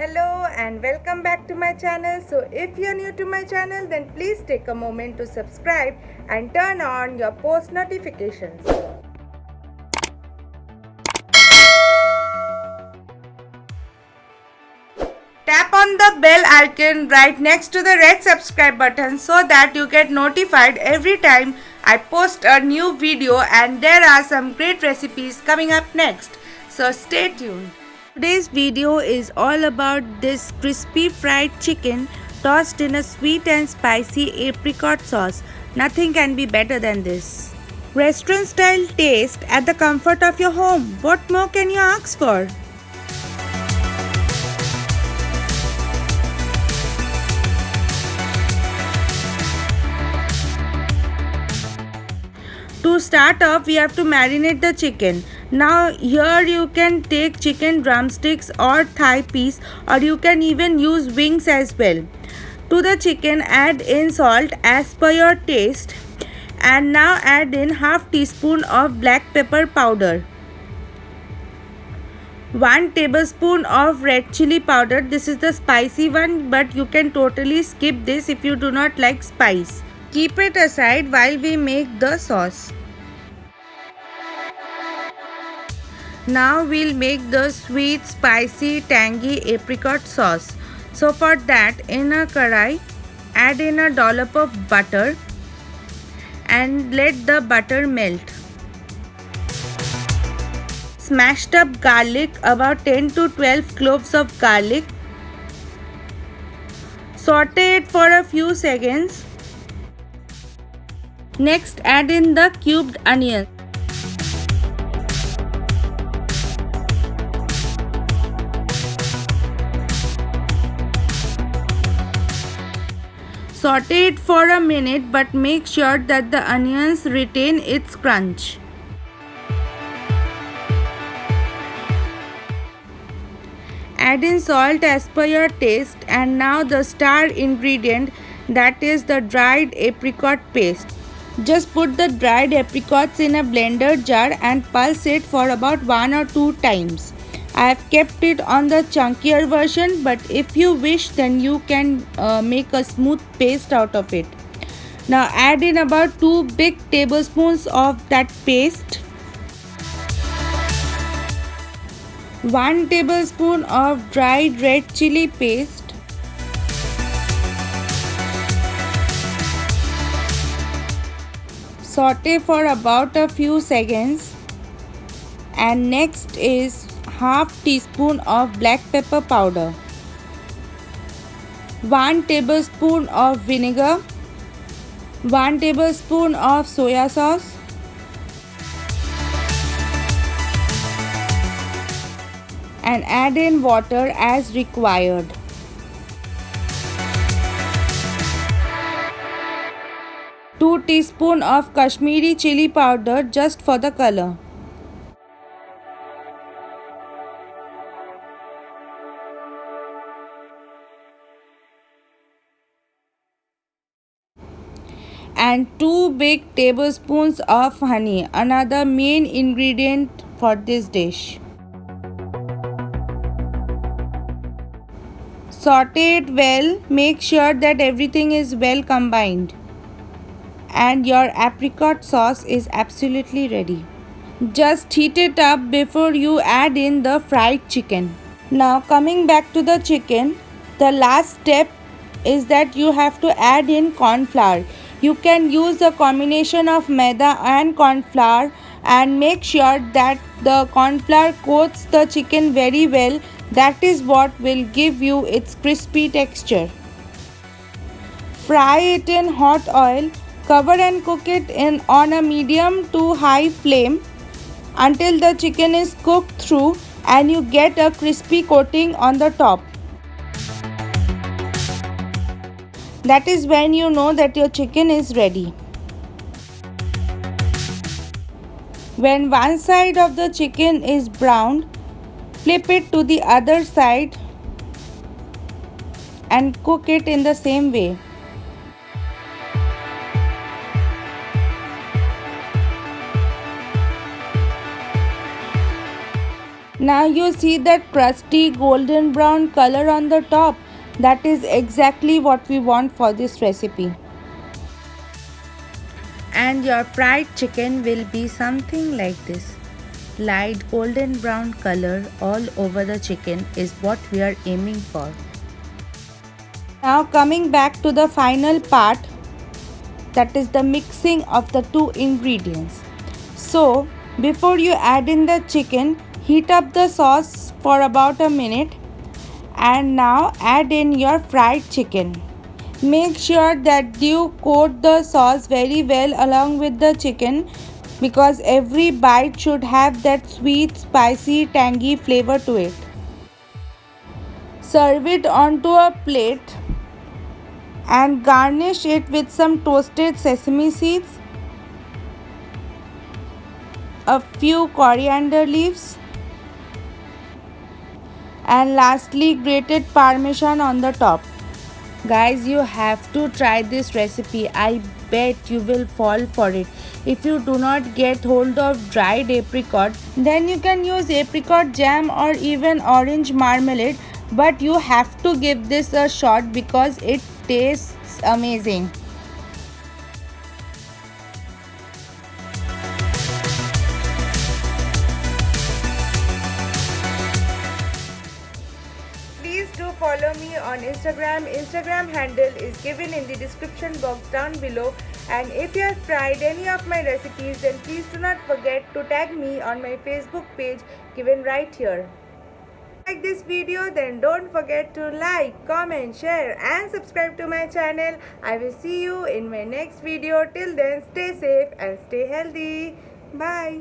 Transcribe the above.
Hello and welcome back to my channel. So if you're new to my channel, then please take a moment to subscribe and turn on your post notifications. Tap on the bell icon right next to the red subscribe button so that you get notified every time I post a new video, and there are some great recipes coming up next. So stay tuned. Today's video is all about this crispy fried chicken tossed in a sweet and spicy apricot sauce. Nothing can be better than this. Restaurant style taste at the comfort of your home. What more can you ask for? To start off, we have to marinate the chicken. Now here you can take chicken drumsticks or thigh piece, or you can even use wings as well. To the chicken add in salt as per your taste, and now add in half teaspoon of black pepper powder, 1 tablespoon of red chili powder. This is the spicy one, but you can totally skip this if you do not like spice. Keep it aside while we make the sauce. Now we'll make the sweet, spicy, tangy apricot sauce. So for that, in a karai, add in a dollop of butter and let the butter melt. Smashed up garlic, about 10 to 12 cloves of garlic. Saute it for a few seconds. Next, add in the cubed onion. Saute it for a minute, but make sure that the onions retain its crunch. Add in salt as per your taste, and now the star ingredient, that is the dried apricot paste. Just put the dried apricots in a blender jar and pulse it for about 1 or 2 times. I have kept it on the chunkier version, but if you wish, then you can make a smooth paste out of it. Now add in about 2 big tablespoons of that paste, 1 tablespoon of dried red chili paste, saute for about a few seconds, and next is half teaspoon of black pepper powder, 1 tablespoon of vinegar, 1 tablespoon of soya sauce, and add in water as required. Two teaspoons of Kashmiri chili powder just for the color. And 2 big tablespoons of honey, another main ingredient for this dish. Saute it well, make sure that everything is well combined, and your apricot sauce is absolutely ready. Just heat it up before you add in the fried chicken. Now coming back to the chicken, the last step is that you have to add in corn flour. You can use a combination of maida and corn flour, and make sure that the corn flour coats the chicken very well. That is what will give you its crispy texture. Fry it in hot oil. Cover and cook it on a medium to high flame until the chicken is cooked through and you get a crispy coating on the top. That is when you know that your chicken is ready. When one side of the chicken is browned, flip it to the other side and cook it in the same way. Now you see that crusty golden brown color on the top. That is exactly what we want for this recipe. And your fried chicken will be something like this. Light golden brown color all over the chicken is what we are aiming for. Now coming back to the final part, that is the mixing of the two ingredients. So before you add in the chicken, heat up the sauce for about a minute and now add in your fried chicken. Make sure that you coat the sauce very well along with the chicken because every bite should have that sweet, spicy, tangy flavor to it. Serve it onto a plate and garnish it with some toasted sesame seeds, a few coriander leaves, and lastly grated parmesan on the top. Guys, you have to try this recipe. I bet you will fall for it. If you do not get hold of dried apricot, then you can use apricot jam or even orange marmalade. But you have to give this a shot because it tastes amazing. Please do follow me on Instagram. Instagram handle is given in the description box down below. And if you have tried any of my recipes, then please do not forget to tag me on my Facebook page given right here. Like this video, then don't forget to like, comment, share and subscribe to my channel. I will see you in my next video. Till then, stay safe and stay healthy. Bye.